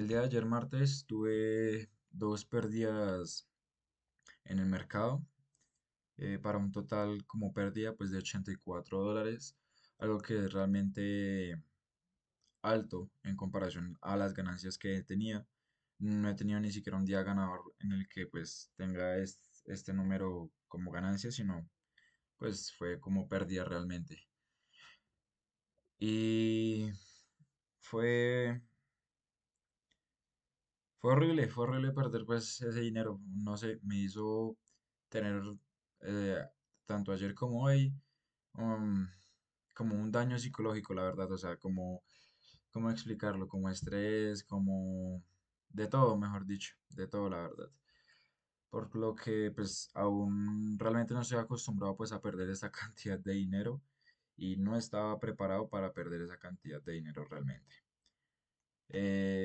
El día de ayer martes tuve dos pérdidas en el mercado, para un total como pérdida pues de $84, algo que es realmente alto en comparación a las ganancias que tenía. No he tenido ni siquiera un día ganador en el que pues tenga este número como ganancia, sino pues fue como pérdida realmente. Y fue, fue horrible perder pues ese dinero. No sé, me hizo tener eh, tanto ayer como hoy um, como un daño psicológico, la verdad. O sea, ¿cómo explicarlo? Como estrés, como de todo, mejor dicho, de todo, la verdad. Por lo que pues aún realmente no estoy acostumbrado pues a perder esa cantidad de dinero y no estaba preparado para perder esa cantidad de dinero realmente.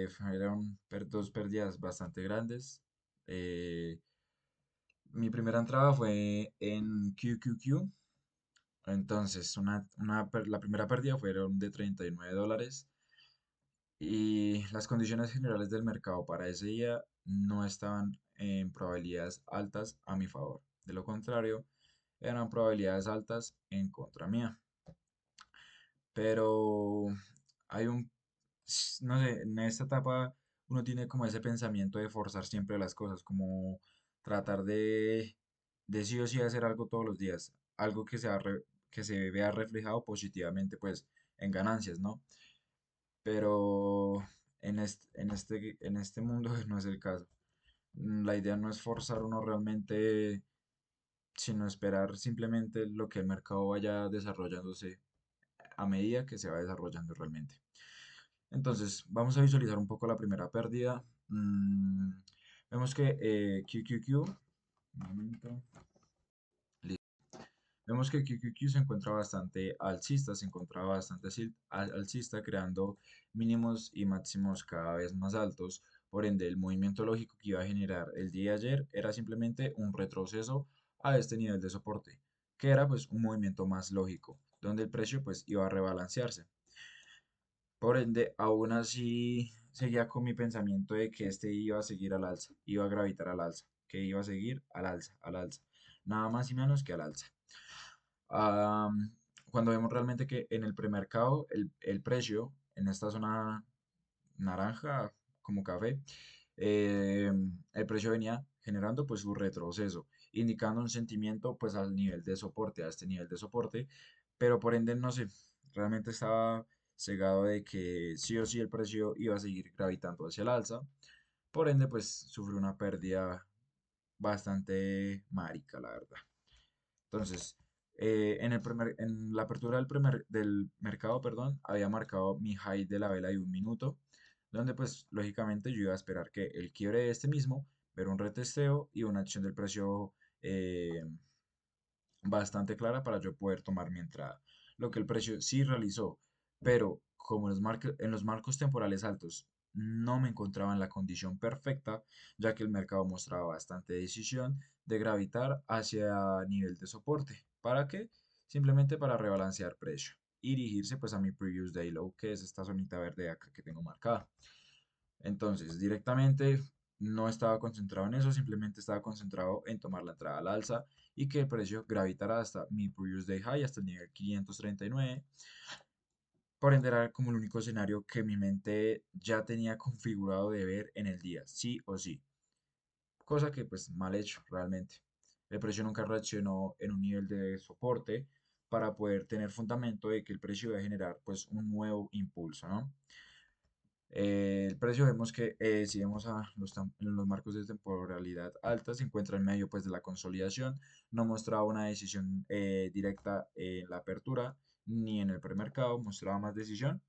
Fueron dos pérdidas bastante grandes. Eh, Mi primera entrada fue en QQQ. Entonces, la primera pérdida fueron de $39 y las condiciones generales del mercado para ese día no estaban en probabilidades altas a mi favor. De lo contrario, eran probabilidades altas en contra mía. Pero hay no sé, en esta etapa uno tiene como ese pensamiento de forzar siempre las cosas, como tratar de sí o sí hacer algo todos los días, algo que se vea reflejado positivamente, pues, en ganancias, ¿no? Pero en este mundo no es el caso. La idea no es forzar uno realmente, sino esperar simplemente lo que el mercado vaya desarrollándose a medida que se va desarrollando realmente. Entonces, vamos a visualizar un poco la primera pérdida. Vemos que QQQ, un momento, vemos que QQQ se encuentra bastante alcista, se encontraba bastante alcista, creando mínimos y máximos cada vez más altos. Por ende, el movimiento lógico que iba a generar el día de ayer era simplemente un retroceso a este nivel de soporte, que era pues un movimiento más lógico, donde el precio pues iba a rebalancearse. Por ende, aún así seguía con mi pensamiento de que este iba a seguir al alza, iba a gravitar al alza, que iba a seguir al alza, al alza. Nada más y menos que al alza. Am, Cuando vemos realmente que en el premercado el precio en esta zona naranja como café, el precio venía generando pues su retroceso, indicando un sentimiento pues al nivel de soporte, a este nivel de soporte, pero por ende no sé, realmente estaba cegado de que sí o sí el precio iba a seguir gravitando hacia el alza, por ende pues sufrió una pérdida bastante marica, la verdad. Entonces, en la apertura del mercado, perdón, había marcado mi high de la vela de un minuto, donde pues lógicamente yo iba a esperar que el quiebre de este mismo, ver un retesteo y una acción del precio bastante clara para yo poder tomar mi entrada. Lo que el precio sí realizó, pero como en los marcos temporales altos no me encontraba en la condición perfecta, ya que el mercado mostraba bastante decisión de gravitar hacia nivel de soporte. ¿Para qué? Simplemente para rebalancear precio y dirigirse pues a mi previous day low, que es esta zonita verde acá que tengo marcada. Entonces, directamente no estaba concentrado en eso, simplemente estaba concentrado en tomar la entrada al alza y que el precio gravitara hasta mi previous day high, hasta el nivel 539. Por ende, era como el único escenario que mi mente ya tenía configurado de ver en el día, sí o sí. Cosa que pues mal hecho realmente. El precio nunca reaccionó en un nivel de soporte para poder tener fundamento de que el precio iba a generar pues un nuevo impulso, ¿no? El precio vemos que si vemos en los marcos de temporalidad alta se encuentra en medio pues de la consolidación, no mostraba una decisión directa en la apertura ni en el premercado, mostraba más decisión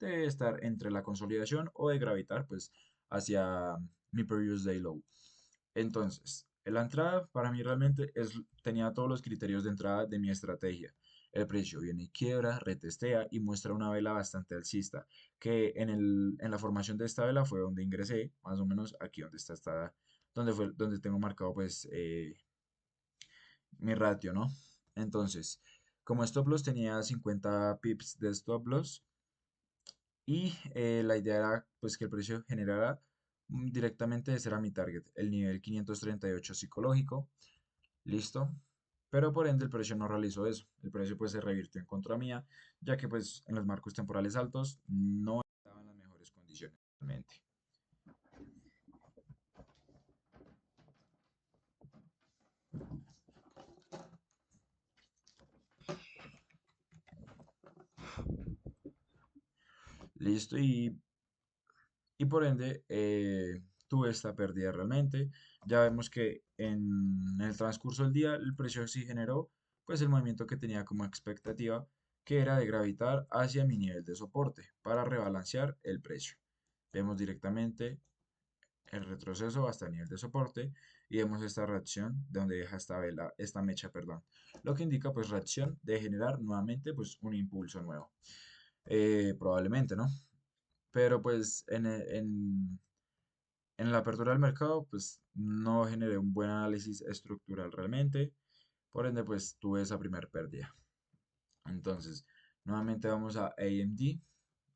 de estar entre la consolidación o de gravitar pues hacia mi previous day low. Entonces, la entrada para mí realmente tenía todos los criterios de entrada de mi estrategia. El precio viene y quiebra, retestea y muestra una vela bastante alcista, que en la formación de esta vela fue donde ingresé, más o menos aquí donde donde tengo marcado pues mi ratio, ¿no? Entonces, como stop loss tenía 50 pips de stop loss, Y la idea era pues que el precio generara directamente, ese era mi target, el nivel 538 psicológico, listo. Pero por ende el precio no realizó eso, el precio pues se revirtió en contra mía, ya que pues en los marcos temporales altos no estaban en las mejores condiciones realmente. Listo, y por ende tuve esta pérdida realmente. Ya vemos que en el transcurso del día el precio sí generó pues el movimiento que tenía como expectativa, que era de gravitar hacia mi nivel de soporte para rebalancear el precio. Vemos directamente el retroceso hasta el nivel de soporte y vemos esta reacción de donde deja esta vela, esta mecha, perdón. Lo que indica pues reacción de generar nuevamente pues un impulso nuevo. Probablemente, ¿no? Pero pues en la apertura del mercado, pues no generé un buen análisis estructural realmente, por ende, pues tuve esa primer pérdida. Entonces, nuevamente vamos a AMD,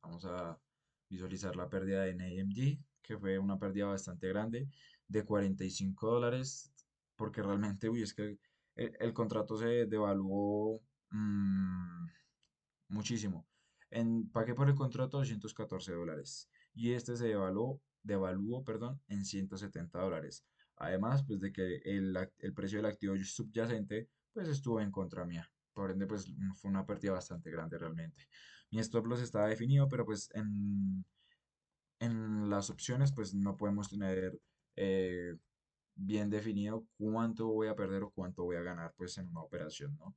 vamos a visualizar la pérdida en AMD, que fue una pérdida bastante grande de $45, porque realmente, uy, es que el contrato se devaluó muchísimo. Pagué por el contrato $214 y este se devaluó, perdón, en $170. Además, pues de que el precio del activo subyacente pues estuvo en contra mía. Por ende, pues fue una pérdida bastante grande realmente. Mi stop loss estaba definido, pero pues en las opciones pues no podemos tener eh, bien definido cuánto voy a perder o cuánto voy a ganar pues en una operación, ¿no?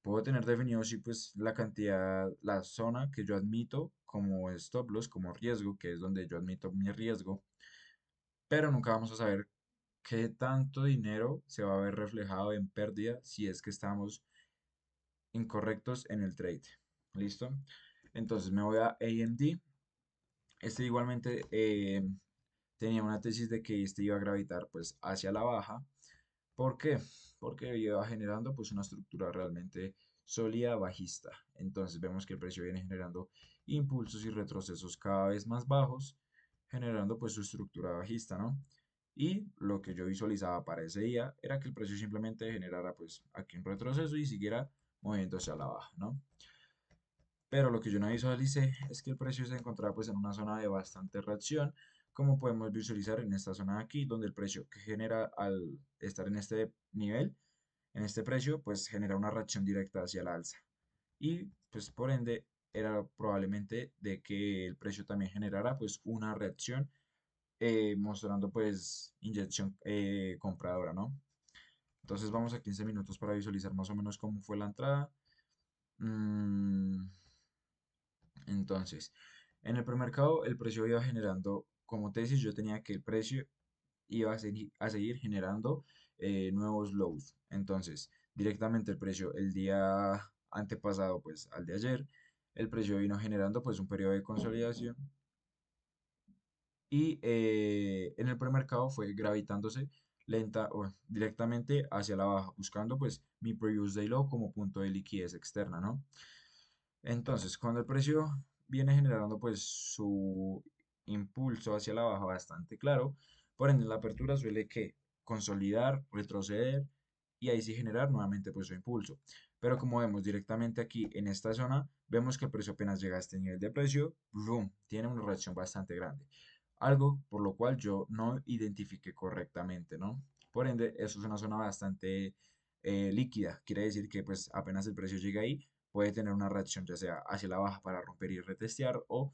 Puedo tener definido sí pues la cantidad, la zona que yo admito como stop loss, como riesgo, que es donde yo admito mi riesgo, pero nunca vamos a saber qué tanto dinero se va a ver reflejado en pérdida si es que estamos incorrectos en el trade. ¿Listo? Entonces me voy a AMD. Este igualmente tenía una tesis de que este iba a gravitar pues hacia la baja. ¿Por qué? Porque iba generando pues una estructura realmente sólida bajista. Entonces vemos que el precio viene generando impulsos y retrocesos cada vez más bajos, generando pues su estructura bajista, ¿no? Y lo que yo visualizaba para ese día era que el precio simplemente generara pues aquí un retroceso y siguiera moviéndose a la baja, ¿no? Pero lo que yo no visualicé es que el precio se encontraba pues en una zona de bastante reacción, como podemos visualizar en esta zona de aquí, donde el precio que genera al estar en este nivel, en este precio, pues genera una reacción directa hacia el alza. Y pues por ende era probablemente de que el precio también generara pues una reacción mostrando pues inyección compradora, ¿no? Entonces vamos a 15 minutos para visualizar más o menos cómo fue la entrada. Mm, Entonces, en el premercado el precio iba generando, como tesis yo tenía que el precio iba a seguir generando nuevos lows. Entonces, directamente el precio el día antepasado, pues al de ayer, el precio vino generando pues un periodo de consolidación y en el premercado fue gravitándose lenta o directamente hacia la baja, buscando pues mi previous day low como punto de liquidez externa, ¿no? Entonces, cuando el precio viene generando pues su impulso hacia la baja bastante claro, por ende la apertura suele que consolidar, retroceder y ahí sí generar nuevamente pues su impulso. Pero como vemos directamente aquí en esta zona, vemos que el precio apenas llega a este nivel de precio, ¡boom!, tiene una reacción bastante grande. Algo por lo cual yo no identifiqué correctamente, ¿no? Por ende, eso es una zona bastante líquida. Quiere decir que pues apenas el precio llega ahí, puede tener una reacción ya sea hacia la baja para romper y retestear o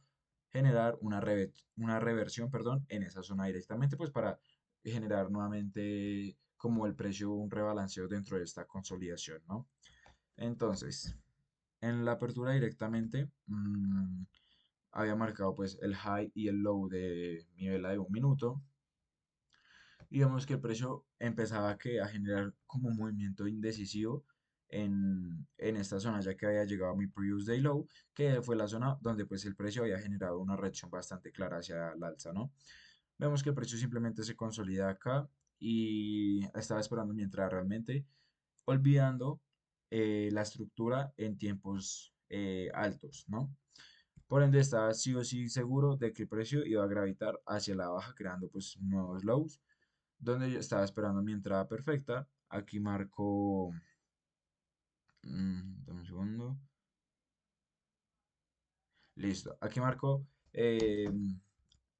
generar una reversión, perdón, en esa zona directamente, pues para generar nuevamente como el precio, un rebalanceo dentro de esta consolidación, ¿no? Entonces, en la apertura directamente, había marcado pues el high y el low de mi vela de un minuto y vemos que el precio empezaba a generar como un movimiento indecisivo en esta zona, ya que había llegado a mi previous day low, que fue la zona donde pues el precio había generado una reacción bastante clara hacia el alza, ¿no? Vemos que el precio simplemente se consolida acá y estaba esperando mi entrada realmente, olvidando la estructura en tiempos altos, ¿no? Por ende, estaba sí o sí seguro de que el precio iba a gravitar hacia la baja, creando pues nuevos lows, donde yo estaba esperando mi entrada perfecta. Aquí marco, dame un segundo, listo. Aquí marco eh,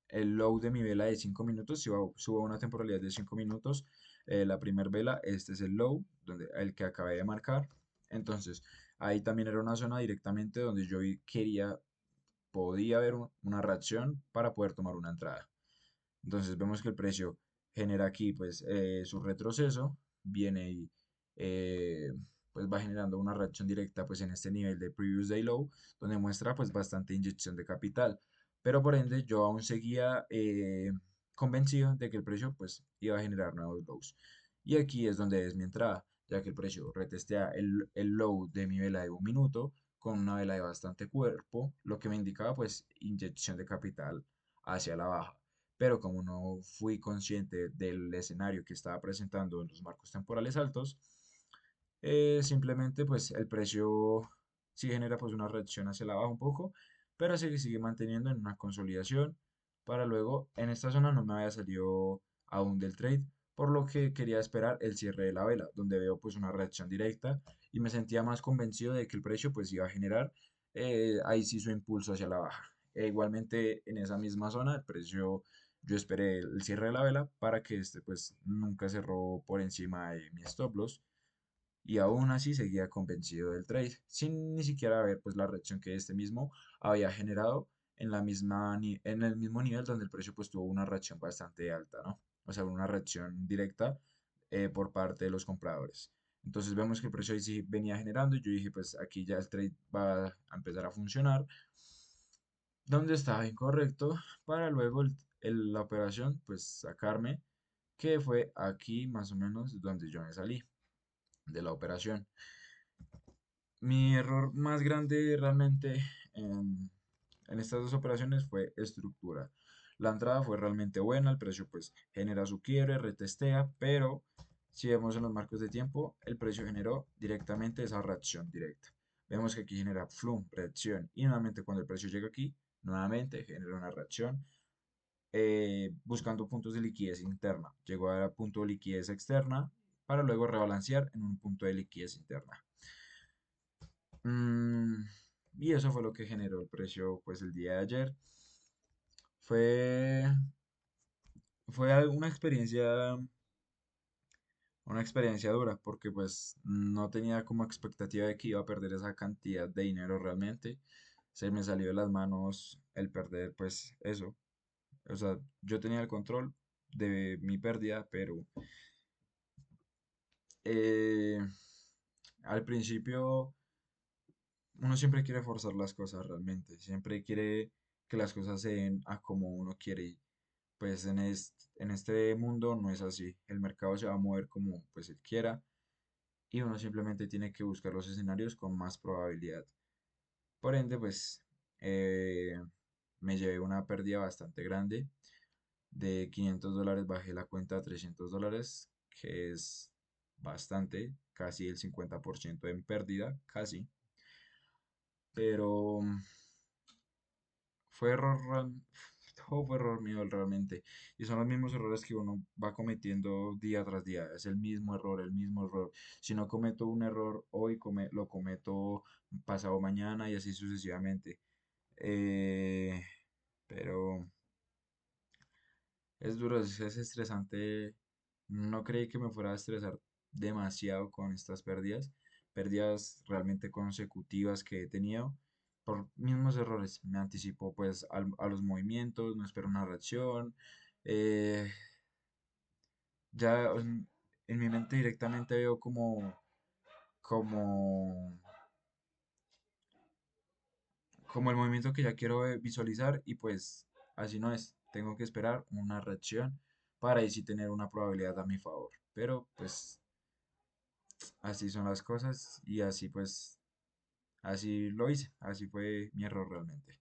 el low de mi vela de 5 minutos. Si subo a una temporalidad de 5 minutos, la primera vela, este es el low, el que acabé de marcar. Entonces, ahí también era una zona directamente donde quería, podía haber una reacción para poder tomar una entrada. Entonces vemos que el precio genera aquí pues su retroceso, viene y pues va generando una reacción directa pues en este nivel de Previous Day Low, donde muestra pues bastante inyección de capital. Pero por ende yo aún seguía convencido de que el precio pues iba a generar nuevos lows. Y aquí es donde es mi entrada, ya que el precio retestea el low de mi vela de un minuto con una vela de bastante cuerpo, lo que me indicaba pues inyección de capital hacia la baja. Pero como no fui consciente del escenario que estaba presentando en los marcos temporales altos, simplemente pues el precio sí genera pues una reacción hacia la baja un poco, pero se sigue manteniendo en una consolidación para luego en esta zona no me había salido aún del trade, por lo que quería esperar el cierre de la vela, donde veo pues una reacción directa y me sentía más convencido de que el precio pues iba a generar ahí sí su impulso hacia la baja. Igualmente en esa misma zona el precio, yo esperé el cierre de la vela para que este pues nunca cerró por encima de mi stop loss y aún así seguía convencido del trade, sin ni siquiera ver pues la reacción que este mismo había generado en en el mismo nivel donde el precio pues tuvo una reacción bastante alta, ¿no? O sea, una reacción directa por parte de los compradores. Entonces vemos que el precio ahí sí venía generando y yo dije pues aquí ya el trade va a empezar a funcionar, donde estaba incorrecto para luego la operación pues sacarme, que fue aquí más o menos donde yo me salí de la operación. Mi error más grande realmente en estas dos operaciones fue estructura. La entrada fue realmente buena, el precio pues genera su quiebre, retestea, pero si vemos en los marcos de tiempo, el precio generó directamente esa reacción directa. Vemos que aquí genera flum, reacción, y nuevamente cuando el precio llega aquí, nuevamente genera una reacción buscando puntos de liquidez interna. Llegó a punto de liquidez externa para luego rebalancear en un punto de liquidez interna. Mm, y eso fue lo que generó el precio pues el día de ayer. Fue, fue una experiencia dura porque pues no tenía como expectativa de que iba a perder esa cantidad de dinero realmente. Se me salió de las manos el perder pues eso. O sea, yo tenía el control de mi pérdida, pero eh, al principio uno siempre quiere forzar las cosas realmente, siempre quiere que las cosas se den a como uno quiere y pues en este mundo no es así, el mercado se va a mover como pues él quiera y uno simplemente tiene que buscar los escenarios con más probabilidad. Por ende pues eh, me llevé una pérdida bastante grande, de $500 bajé la cuenta a $300, que es bastante, casi el 50% en pérdida, casi. Pero fue error, todo fue error mío realmente. Y son los mismos errores que uno va cometiendo día tras día. Es el mismo error, el mismo error. Si no cometo un error hoy, lo cometo pasado mañana y así sucesivamente. Eh, pero es duro, es estresante. No creí que me fuera a estresar demasiado con estas pérdidas. Pérdidas realmente consecutivas que he tenido por mismos errores. Me anticipo pues a los movimientos, no espero una reacción. eh, ya en mi mente directamente veo como, como el movimiento que ya quiero visualizar y pues así no es. Tengo que esperar una reacción para ahí sí tener una probabilidad a mi favor. Pero pues así son las cosas y así pues así lo hice. Así fue mi error realmente.